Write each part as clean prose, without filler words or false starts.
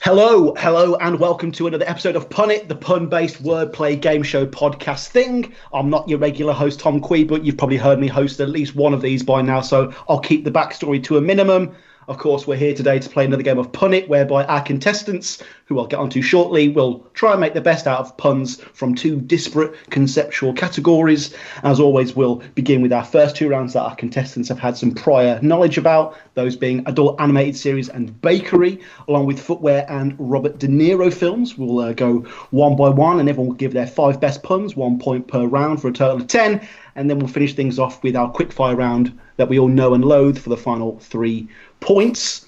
Hello, and welcome to another episode of Pun It, the pun-based wordplay game show podcast thing. I'm not your regular host, Tom Quee, but you've probably heard me host at least one of these by now, so I'll keep the backstory to a minimum. Of course, we're here today to play another game of Pun It, whereby our contestants, who I'll get onto shortly, will try and make the best out of puns from two disparate conceptual categories. As always, we'll begin with our first two rounds that our contestants have had some prior knowledge about, those being adult animated series and bakery, along with footwear and Robert De Niro films. We'll go one by one, and everyone will give their 5 best puns, 1 point per round for a total of 10. And then we'll finish things off with our quickfire round that we all know and loathe for the final 3 points.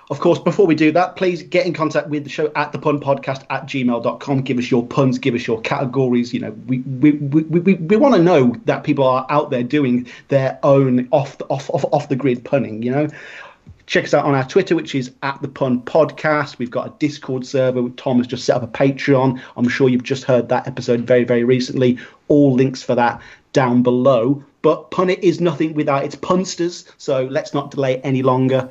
Of course, before we do that, please get in contact with the show at thepunpodcast@gmail.com. Give us your puns, give us your categories. You know, we want to know that people are out there doing their own off the grid punning. You know, check us out on our Twitter, which is at the Pun Podcast. We've got a Discord server. Tom has just set up a Patreon. I'm sure you've just heard that episode very, very recently. All links for that down below. But Pun It is nothing without its punsters, so let's not delay any longer.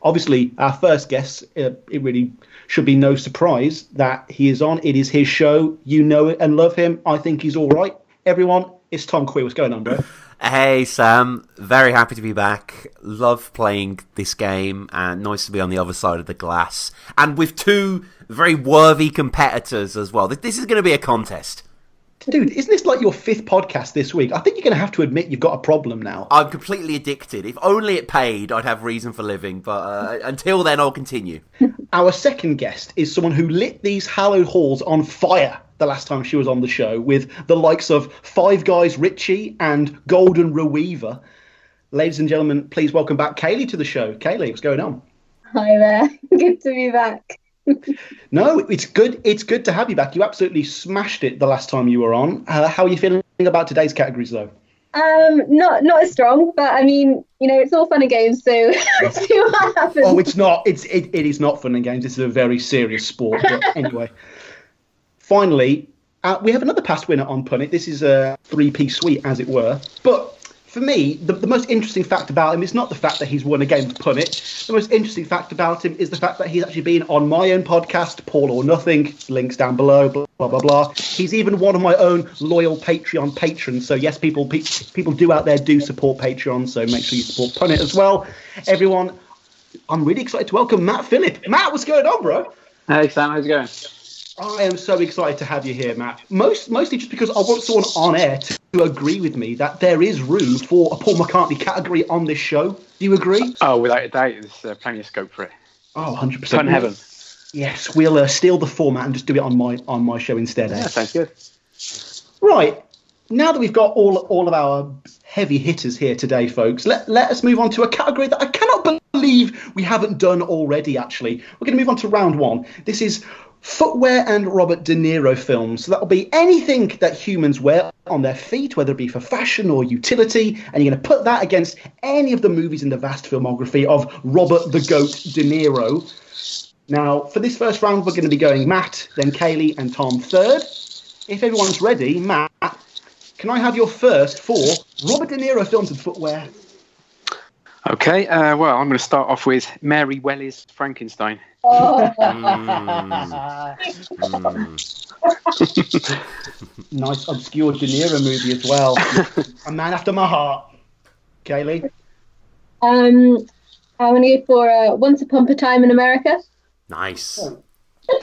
Obviously, our first guest, it really should be no surprise that he is on. It is his show. You know it and love him. I think he's all right. Everyone, it's Tom Quee. What's going on, bro? Hey, Sam. Very happy to be back. Love playing this game, and nice to be on the other side of the glass. And with two very worthy competitors as well. This is going to be a contest. Dude, isn't this like your 5th podcast this week? I think you're going to have to admit you've got a problem now. I'm completely addicted. If only it paid, I'd have reason for living. But until then, I'll continue. Our second guest is someone who lit these hallowed halls on fire the last time she was on the show with the likes of Five Guys Richie and Golden Reweaver. Ladies and gentlemen, please welcome back Kayleigh to the show. Kayleigh, what's going on? Hi there. Good to be back. No, it's good. It's good to have you back. You absolutely smashed it the last time you were on. How are you feeling about today's categories, though? Not as strong, but I mean, you know, it's all fun and games. So let's see what happens. Oh, it's not. It is not fun and games. This is a very serious sport. But anyway, finally, we have another past winner on Pun It. This is a 3-piece suite, as it were. But for me, the most interesting fact about him is not the fact that he's won a game of Pun It. The most interesting fact about him is the fact that he's actually been on my own podcast, Paul or Nothing, links down below, blah, blah, blah, blah. He's even one of my own loyal Patreon patrons. So yes, people do out there do support Patreon, so make sure you support Pun It as well. Everyone, I'm really excited to welcome Matt Phillip. Matt, what's going on, bro? Hey, Sam, how's it going? I am so excited to have you here, Matt. Mostly just because I want someone on air to agree with me that there is room for a Paul McCartney category on this show. Do you agree? Oh, without a doubt, there's plenty of scope for it. Oh, 100%. Pun heaven. Yes, we'll steal the format and just do it on my show instead. Yeah, sounds good. Right. Now that we've got all of our heavy hitters here today, folks, let us move on to a category that I cannot believe we haven't done already, actually. We're going to move on to round 1. This is footwear and Robert De Niro films. So that'll be anything that humans wear on their feet, whether it be for fashion or utility, and you're going to put that against any of the movies in the vast filmography of Robert the Goat De Niro. Now, for this first round, we're going to be going Matt, then Kayleigh, and Tom third. If everyone's ready, Matt, can I have your first 4 Robert De Niro films and footwear? Okay, well, I'm going to start off with Mary Shelley's Frankenstein. Oh. Nice obscure De Niro movie as well. A man after my heart. Kayleigh? I'm going to go for Once Upon a Time in America. Nice.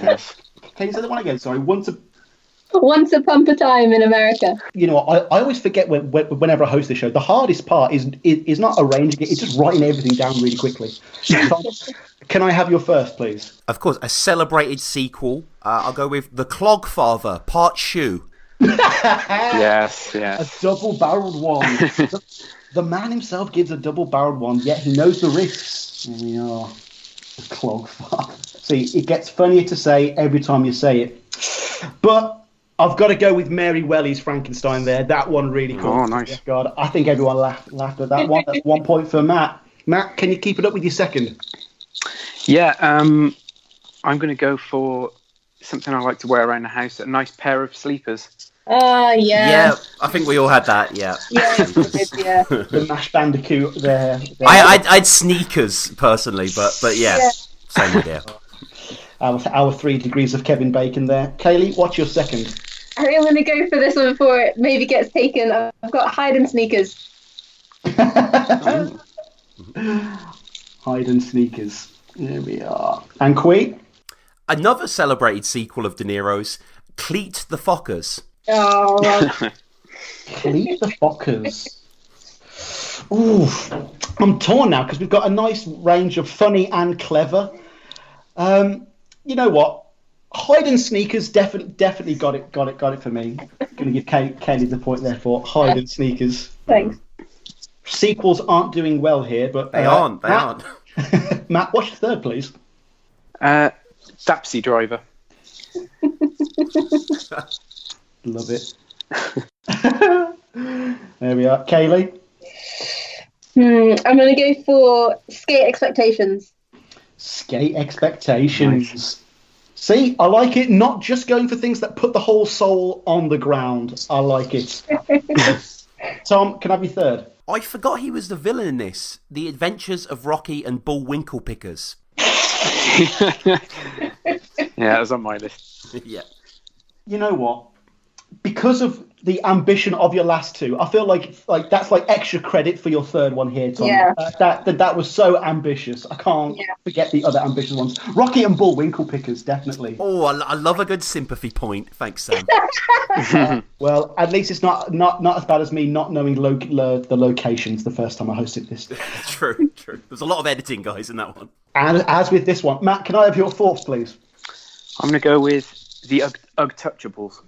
Yes. Can you say that one again? Sorry. Once Upon a Time in America. You know, I always forget whenever I host the show, the hardest part is not arranging it, it's just writing everything down really quickly. Can I have your first, please? Of course, a celebrated sequel. I'll go with The Clogfather, Part Shoe. Yes. A double-barreled one. The man himself gives a double-barreled one, yet he knows the risks. Yeah, The Clogfather. See, it gets funnier to say every time you say it. But I've got to go with Mary Shelley's Frankenstein there. That one really cool. Oh, nice. God, I think everyone laughed at that one. That's 1 point for Matt. Matt, can you keep it up with your second? Yeah, I'm going to go for something I like to wear around the house, a nice pair of sleepers. Oh, yeah. Yeah, I think we all had that, yeah. Yeah, yeah. The Mash Bandicoot there. I'd sneakers, personally, but yeah, same idea. Our 3 degrees of Kevin Bacon there. Kayleigh, what's your second? I think I'm going to go for this one before it maybe gets taken. I've got Hide and Sneakers. Hide and Sneakers. There we are. And Queen? Another celebrated sequel of De Niro's, Cleat the Fockers. Oh, well. Cleat the Fockers. Ooh, I'm torn now because we've got a nice range of funny and clever. You know what? Hide and Sneakers definitely got it for me. Going to give Kayleigh the point there for Hide and Sneakers. Thanks. Sequels aren't doing well here, but They aren't. Matt, what's your third, please? Taxi Driver. Love it. There we are. Kayleigh? I'm going to go for Skate Expectations. Skate Expectations. Nice. See, I like it. Not just going for things that put the whole soul on the ground. I like it. Tom, can I have your third? I forgot he was the villain in this. The Adventures of Rocky and Bullwinkle Pickers. Yeah, that was on my list. Yeah. You know what? Because of the ambition of your last two, I feel like that's like extra credit for your third one here, Tom. Yeah. That was so ambitious. I can't forget the other ambitious ones. Rocky and Bullwinkle Pickers, definitely. Oh, I love a good sympathy point. Thanks, Sam. Well, at least it's not as bad as me not knowing the locations the first time I hosted this. True. There's a lot of editing, guys, in that one. And as with this one, Matt, can I have your fourth, please? I'm going to go with the Untouchables.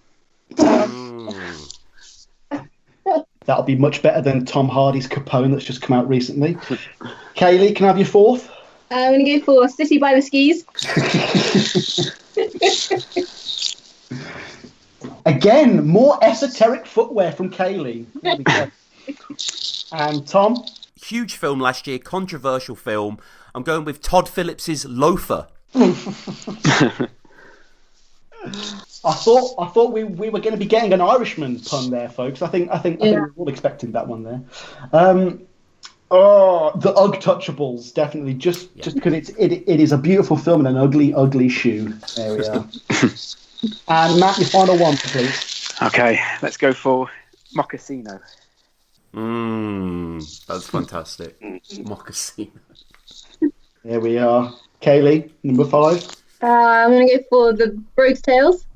That'll be much better than Tom Hardy's Capone that's just come out recently. Kayleigh, can I have your fourth? I'm going to go for City by the Skis. Again, more esoteric footwear from Kayleigh. There we go. And Tom? Huge film last year, controversial film. I'm going with Todd Phillips's Loafer. I thought we were going to be getting an Irishman pun there, folks. I think we were all expecting that one there. The Untouchables, definitely. Just because it is a beautiful film and an ugly shoe. There we are. And Matt, your final one, please. Okay, let's go for Mochassino. That's fantastic. Mochassino. There we are. Kayleigh, number 5. I'm going to go for the Brogues Tales.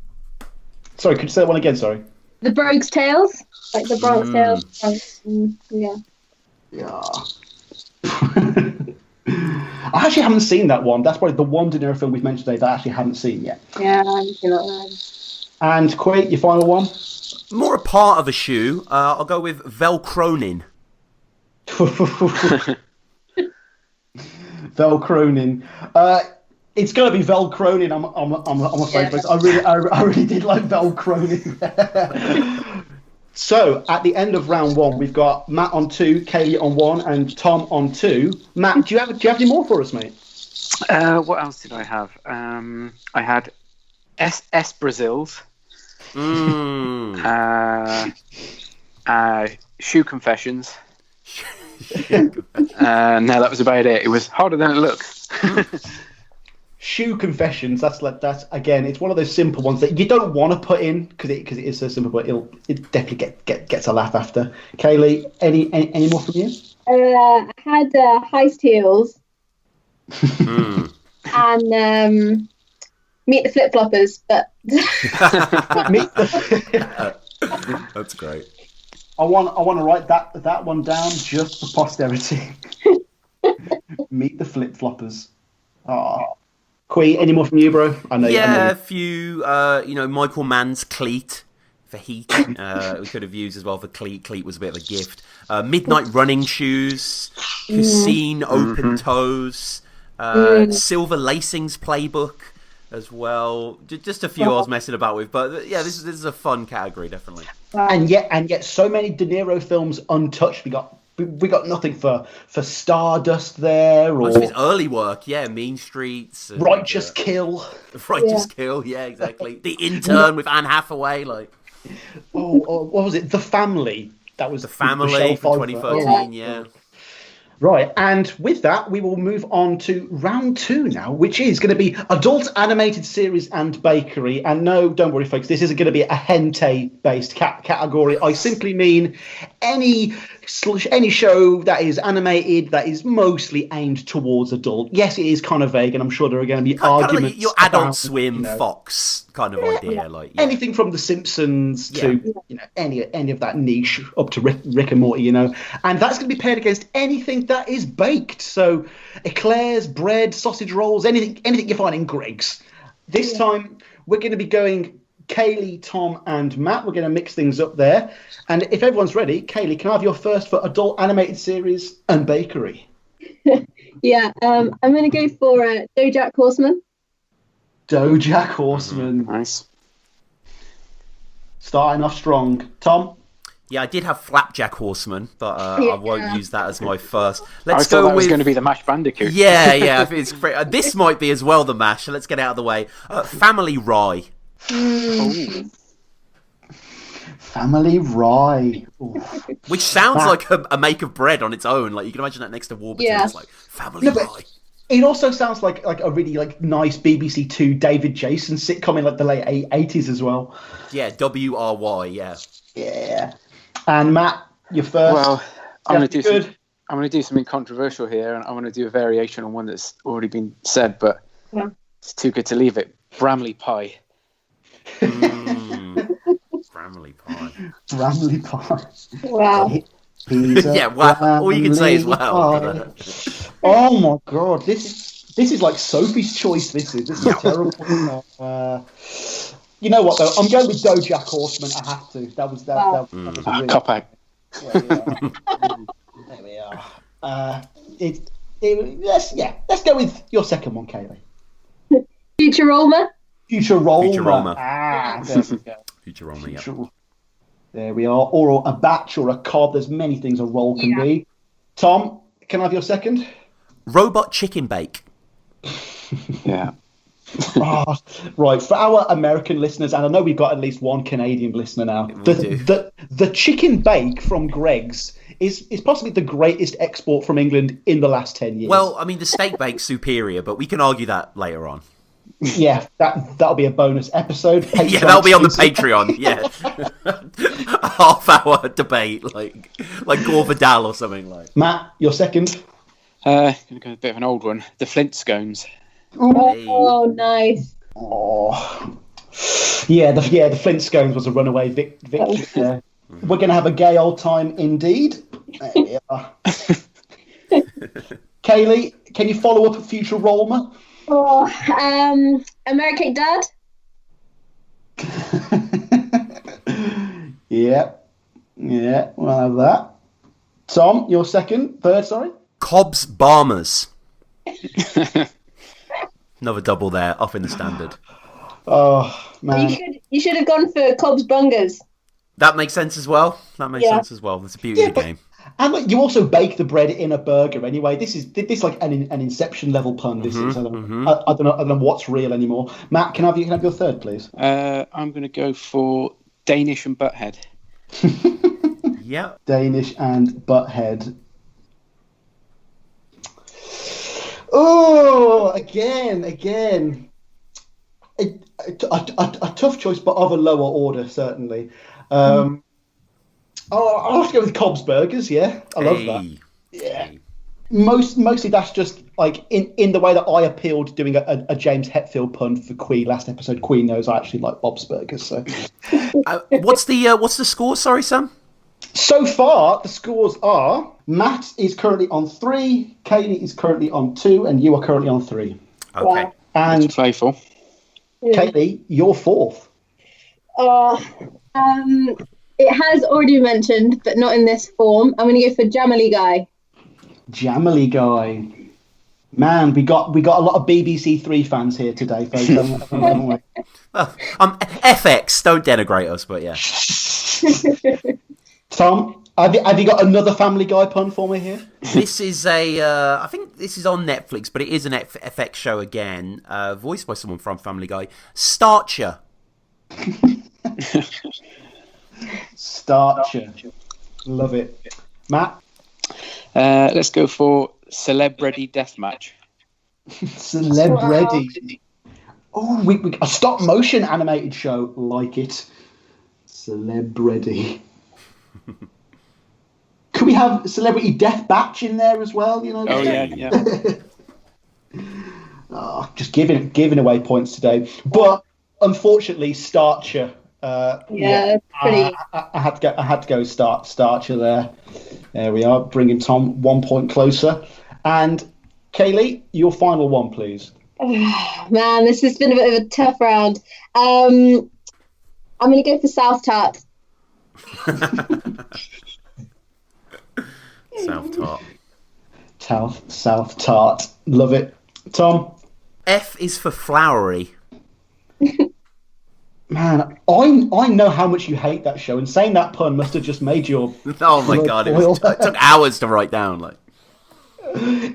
Sorry, could you say that one again? Sorry. The Brogues Tales, like the Bronx Tales. Yeah. Yeah. I actually haven't seen that one. That's probably the one De Niro film we've mentioned today that I actually haven't seen yet. Yeah, I feel like that. And Quay, your final one? More a part of a shoe. I'll go with Velcronin. Velcronin. It's going to be Velcronin. I'm afraid. Yeah. I really did like Velcronin. So at the end of round 1, we've got Matt on 2, Kayleigh on 1, and Tom on 2. Matt, do you have any more for us, mate? What else did I have? I had S Brazils. Shoe Confessions. No, that was about it. It was harder than it looks. Shoe Confessions. That's again. It's one of those simple ones that you don't want to put in because it is so simple, but it definitely gets a laugh after. Kayleigh, any more from you? I had Heist Heels and Meet the Flip Floppers, but That's great. I want to write that one down just for posterity. Meet the Flip Floppers. Quay, any more from you, bro? I know. A few. Michael Mann's Cleat for Heat. We could have used as well for Cleat. Cleat was a bit of a gift. Midnight Running Shoes, Cassine Open Toes, Silver Lacings Playbook as well. Just a few I was messing about with, but yeah, this is a fun category, definitely. And yet, so many De Niro films untouched. We got nothing for Stardust there, or most of his early work, Mean Streets, and, Righteous Kill. Righteous Kill, exactly. The Intern with Anne Hathaway, like. What was it? The Family. That was The Family from 2013, Right, and with that, we will move on to round 2 now, which is going to be adult animated series and bakery. And no, don't worry, folks, this isn't going to be a hentai-based category. I simply mean any show that is animated that is mostly aimed towards adult. Yes, it is kind of vague, and I'm sure there are going to be arguments. Like your Adult about, Swim, Fox kind of idea, like anything from The Simpsons to any of that niche up to Rick and Morty, and that's going to be paired against anything that is baked. So eclairs, bread, sausage rolls, anything you find in Greg's. This time we're going to be going Kayleigh, Tom, and Matt. We're going to mix things up there. And if everyone's ready, Kayleigh, can I have your first for adult animated series and bakery? I'm going to go for BoJack Horseman. BoJack Horseman. Nice. Starting off strong. Tom? Yeah, I did have Flapjack Horseman, but I won't use that as my first. I thought that was going to be the Mash Bandicoot. Yeah, it's this might be as well the Mash, so let's get it out of the way. Family Rye. Family Rye. Which sounds like a make of bread on its own. Like, you can imagine that next to Warburton. It's like, Family Rye. It also sounds like a really nice BBC Two David Jason sitcom in the late 80s as well. Yeah, WRY, yeah. Yeah. And Matt, your first. Well, I'm going to do something controversial here, and I'm going to do a variation on one that's already been said, but it's too good to leave it. Bramley Pie. Bramley Pie. Bramley Pie. Wow. All you can say is wow. Oh my god, this is like Sophie's Choice. This is terrible. You know what though? I'm going with BoJack Horseman. I have to. That was really... Cop out. There we are. Let's go with your second one, Kayleigh. Futurama. Futurama. There we go. Futurama, There we are. Or a batch or a cob. There's many things a roll can be. Tom, can I have your second? Robot Chicken Bake. Yeah. Right, for our American listeners, and I know we've got at least one Canadian listener now, the chicken bake from Greg's is possibly the greatest export from England in the last 10 years. Well, I mean, the steak bake's superior, but we can argue that later on. Yeah, that'll be a bonus episode. Yeah, that'll be on the Patreon. Yeah, a half-hour debate, like Gore Vidal or something like. Matt, your second. Going to go a bit of an old one. The Flintstones. Oh, nice. Oh, yeah. The Flintstones was a runaway victory. There. We're going to have a gay old time indeed. There we are. Kayleigh, can you follow up a Futurama? American Dad. Yeah, we'll have that. Tom, your third, sorry. Cobb's Barmers. Another double there, off in the standard. Oh man! You should have gone for Cobb's Bungers. That makes sense as well. That's the beauty of the game. And you also bake the bread in a burger anyway. This is like an Inception level pun. This is. I don't know what's real anymore. Matt, can I have your third, please? I'm going to go for Danish and Butthead. Yeah. Danish and Butthead. Oh, again. A tough choice, but of a lower order, certainly. I'll have to go with Cobb's Burgers. Yeah, I love that. Yeah, mostly that's just like in the way that I appealed doing a James Hetfield pun for Queen last episode. Queen knows I actually like Bob's Burgers. So, what's the score? Sorry, Sam. So far, the scores are: Matt is currently on 3, Kayleigh is currently on 2, and you are currently on 3. Okay, and that's playful. Kayleigh, you're 4th. It has already been mentioned, but not in this form. I'm going to go for Jamily Guy. Jamily Guy. Man, we got a lot of BBC 3 fans here today, folks. Haven't we? FX, don't denigrate us, but yeah. Tom, have you got another Family Guy pun for me here? This is I think this is on Netflix, but it is an FX show again, voiced by someone from Family Guy. Starcher. Starcher. Love it. Matt? Let's go for Celebrity Deathmatch. Celebrity. Oh, a stop motion animated show, like it. Celebrity. Could we have Celebrity Death Batch in there as well? You know. Oh yeah. Just giving away points today, but unfortunately, Starcher. Pretty. I had to go Starcher there. There we are, bringing Tom 1 point closer. And Kayleigh, your final one, please. Oh, man, this has been a bit of a tough round. I'm going to go for South Tart. South Tart. Love it. Tom? F is for flowery. Man, I know how much you hate that show, and saying that pun must have just made your... Oh my god, it took hours to write down. Like,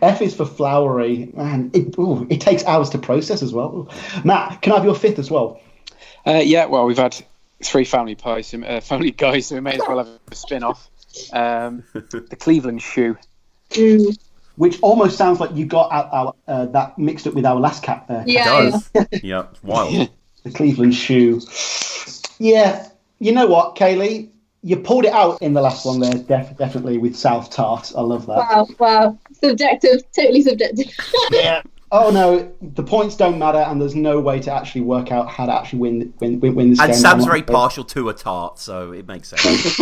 F is for flowery. Man, it takes hours to process as well. Matt, can I have your fifth as well? Well, we've had 3 Family Guys, so we may as well have a spin-off. The Cleveland Shoe. Which almost sounds like you got our that mixed up with our last cat there. Yeah. it does. Yeah, it's wild. The Cleveland Shoe. Yeah, you know what, Kayleigh? You pulled it out in the last one there, definitely with South Tart. I love that. Wow. Subjective, totally subjective. Yeah. Oh no, the points don't matter, and there's no way to actually work out how to actually win this game. And Sam's very partial to a tart, so it makes sense.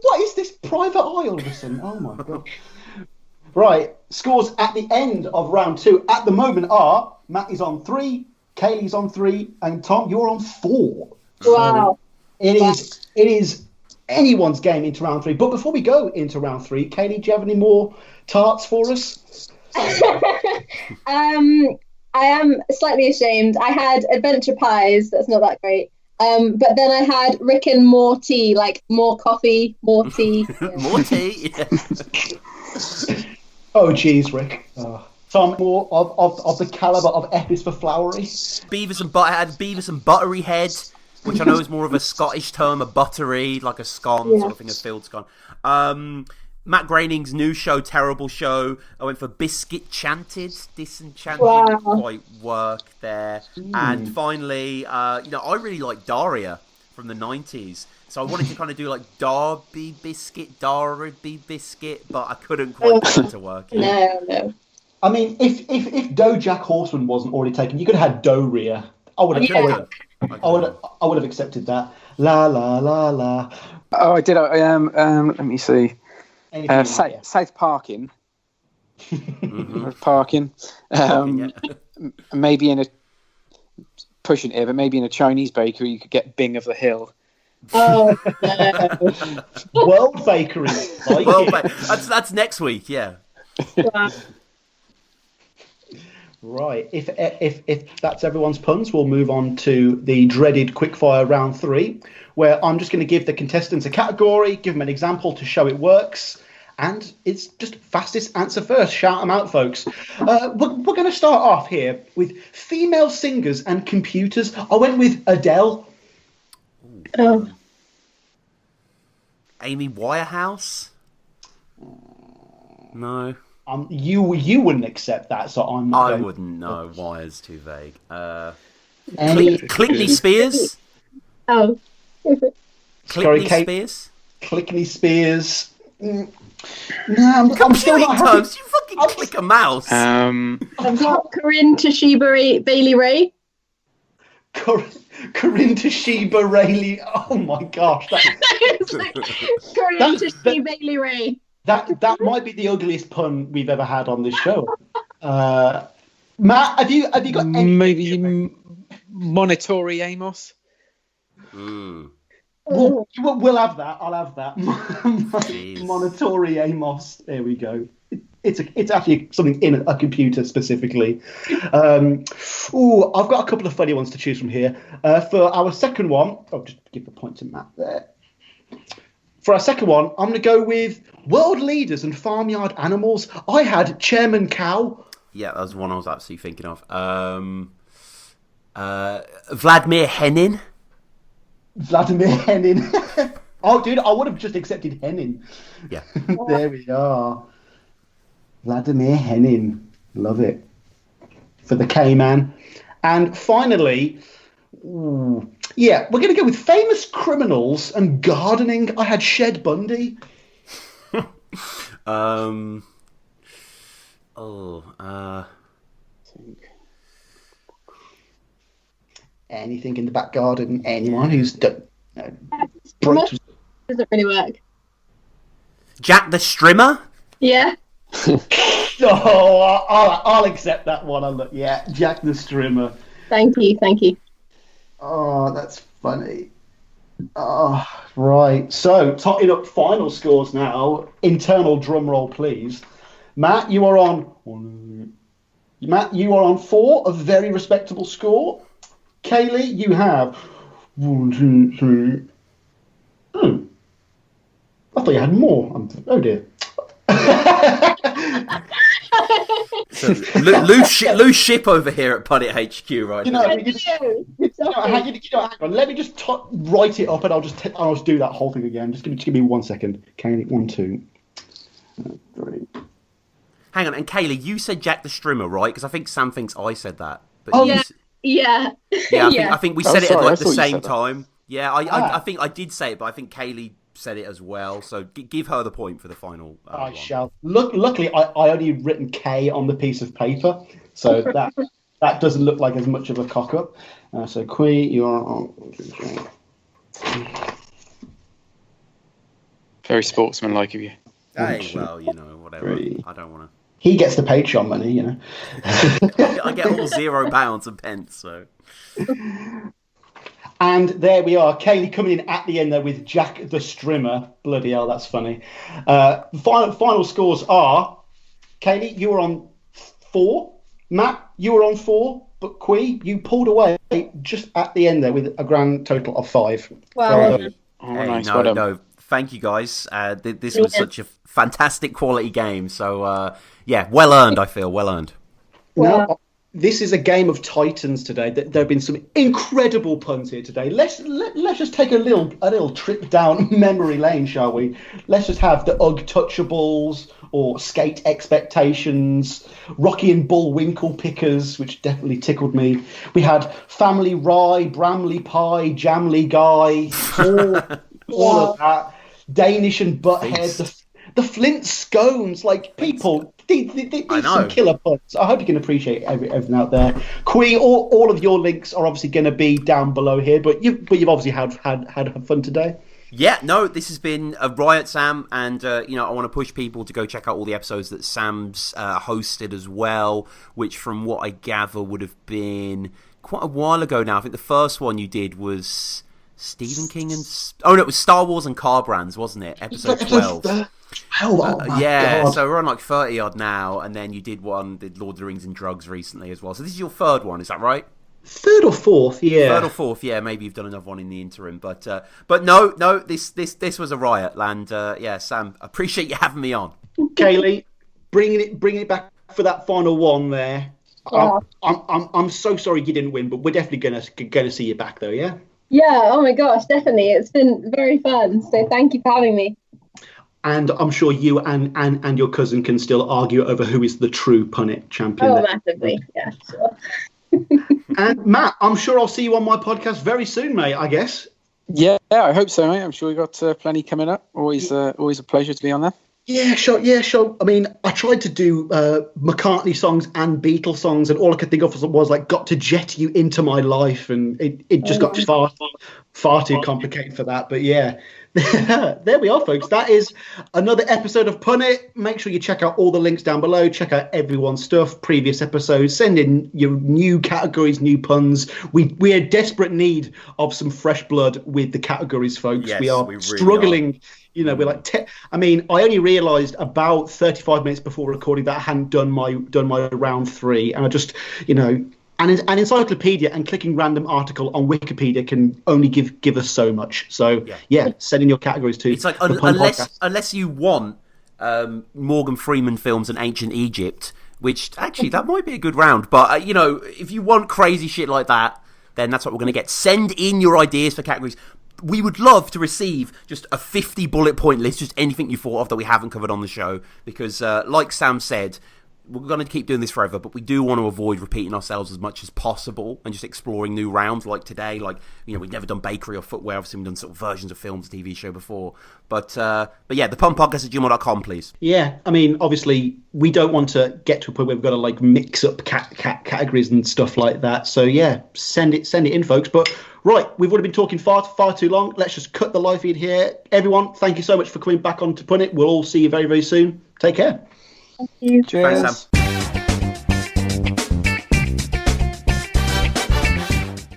What is this private eye all of a sudden? Oh my god. Right, scores at the end of round 2 at the moment are Matt is on 3, Kayleigh's on 3, and Tom, you're on 4. Wow. It is anyone's game into round 3. But before we go into round 3, Kayleigh, do you have any more tarts for us? I am slightly ashamed. I had Adventure Pies. That's not that great. But then I had Rick and Morty, like more coffee, more tea. More tea. Yeah. Oh, geez, Rick. Tom, more of the caliber of F is for flowery. Beavis and Buttery Head, which I know is more of a Scottish term, a buttery, like a scone, sort of thing, a field scone. Matt Groening's new show, Terrible Show. I went for Biscuit Chanted, Disenchanted, didn't quite work there. And finally, I really like Daria from the 90s. So I wanted to kind of do like Darby Biscuit, but I couldn't quite get it to work. No. I mean, if Jack Horseman wasn't already taken, you could have had Doria. I would have accepted that. La la la la. Oh, I did. Let me see. South Parking. Parking. Maybe in a pushing it, but maybe in a Chinese bakery you could get Bing of the Hill. Oh, no. World Bakery. That's next week. Yeah. Wow. Right. If that's everyone's puns, we'll move on to the dreaded quickfire round 3, where I'm just going to give the contestants a category, give them an example to show it works, and it's just fastest answer first. Shout them out, folks. We're going to start off here with female singers and computers. I went with Adele. Oh. Amy Wirehouse? No. You wouldn't accept that, so I'm not. I wouldn't know. Wire's too vague. Clickney Spears? Oh. Spears? Clickney Spears. No, I'm still not happy. You fucking click a mouse. I've got Corinne Toshiba Bailey Ray. Corinne Toshiba Rayleigh. Oh my gosh. Corinne Toshiba Bailey Ray. That might be the ugliest pun we've ever had on this show. Matt, have you got any? Maybe Monitori Amos. We'll have that. I'll have that. Monitori Amos. There we go. It's actually something in a computer specifically. I've got a couple of funny ones to choose from here. For our second one, I'll just give the point to Matt there. For our second one, I'm going to go with world leaders and farmyard animals. I had Chairman Cow. Yeah, that was one I was actually thinking of. Vladimir Henin. Vladimir Henin. Oh, dude, I would have just accepted Hennin. Yeah. There we are. Vladimir Hennin. Love it. For the K-Man. And finally, we're going to go with famous criminals and gardening. I had Shed Bundy. Anything in the back garden? Anyone who's done... Doesn't really work. Jack the Strimmer? Yeah. I'll accept that one. Yeah, Jack the Strimmer. Thank you. Oh, that's funny. Oh, right. So, totting up final scores now. Internal drum roll, please. Matt, you are on 4, a very respectable score. Kayleigh, you have 1, 2, 3. Oh, I thought you had more. Oh dear. So, loose ship over here at Punnit HQ, right? Hang on. Let me just write it up, and I'll just do that whole thing again. Just give me 1 second. Kayleigh, 1, 2, 3. Hang on, and Kayleigh, you said Jack the Strimmer, right? Because I think Sam thinks I said that. But Yeah. I think we said it at the same time. Yeah, I think I did say it, but I think Kayleigh said it as well. So give her the point for the final. I shall. Luckily, I only written K on the piece of paper, so that doesn't look like as much of a cock up. So Qui, you are on. Very sportsmanlike of you. Hey, well, whatever. 3. I don't want to. He gets the Patreon money, I get all £0 and pence, so. And there we are. Kayleigh coming in at the end there with Jack the Strimmer. Bloody hell, that's funny. Final scores are, Kayleigh, you were on 4. Matt, you were on 4. But Qui, you pulled away just at the end there with a grand total of 5. Wow. Nice. No. Thank you, guys. This was such a fantastic quality game. So, well earned, I feel. Well earned. Wow. Now, this is a game of titans today. There have been some incredible puns here today. Let's just take a little trip down memory lane, shall we? Let's just have the Ugg Touchables or Skate Expectations, Rocky and Bullwinkle Pickers, which definitely tickled me. We had Family Rye, Bramley Pie, Jamley Guy, all of that. Danish and Butthead, the Flint Scones, like people. These some killer puns. I hope you can appreciate everything out there. Qui, all of your links are obviously going to be down below here, but you've obviously had fun today. Yeah, no, this has been a riot, Sam, and I want to push people to go check out all the episodes that Sam's hosted as well, which from what I gather would have been quite a while ago now. I think the first one you did was Stephen King and... Oh, no, it was Star Wars and Car Brands, wasn't it? Episode 12. God. So we're on like 30 odd now, and then you did Lord of the Rings and Drugs recently as well. So this is your third one, is that right? Third or fourth, yeah. Maybe you've done another one in the interim, but no, this was a riot, and Sam, appreciate you having me on. Kayleigh, bringing it back for that final one there. Yeah. I'm so sorry you didn't win, but we're definitely gonna see you back though, yeah. Yeah. Oh my gosh, definitely. It's been very fun. So thank you for having me. And I'm sure you and your cousin can still argue over who is the true Punnit champion. Oh, massively. Yeah, sure. And Matt, I'm sure I'll see you on my podcast very soon, mate, I guess. Yeah, I hope so, mate. I'm sure we've got plenty coming up. Always a pleasure to be on there. Yeah, sure. I mean, I tried to do McCartney songs and Beatles songs, and all I could think of was like "Got to Jet You Into My Life," and it just got far too complicated for that. But yeah, there we are, folks. That is another episode of Punnit. Make sure you check out all the links down below. Check out everyone's stuff, previous episodes. Send in your new categories, new puns. We are in desperate need of some fresh blood with the categories, folks. Yes, we are really struggling. We're like, I only realised about 35 minutes before recording that I hadn't done my round 3, and I just, an encyclopedia and clicking random article on Wikipedia can only give us so much. So send in your categories too. It's like unless you want Morgan Freeman films in ancient Egypt, which actually that might be a good round. But if you want crazy shit like that, then that's what we're going to get. Send in your ideas for categories. we would love to receive just a 50 bullet point list, just anything you thought of that we haven't covered on the show, because like Sam said, we're going to keep doing this forever, but we do want to avoid repeating ourselves as much as possible and just exploring new rounds like today. Like, we've never done bakery or footwear. Obviously, we've done sort of versions of films, TV show before. But yeah, thepunpodcast@gmail.com, please. Yeah, I mean, obviously, we don't want to get to a point where we've got to like mix up categories and stuff like that. So yeah, send it in, folks. But right, we've already been talking far too long. Let's just cut the live feed here. Everyone, thank you so much for coming back on to Pun It. We'll all see you very, very soon. Take care. Thank you. Cheers. Thanks, Sam.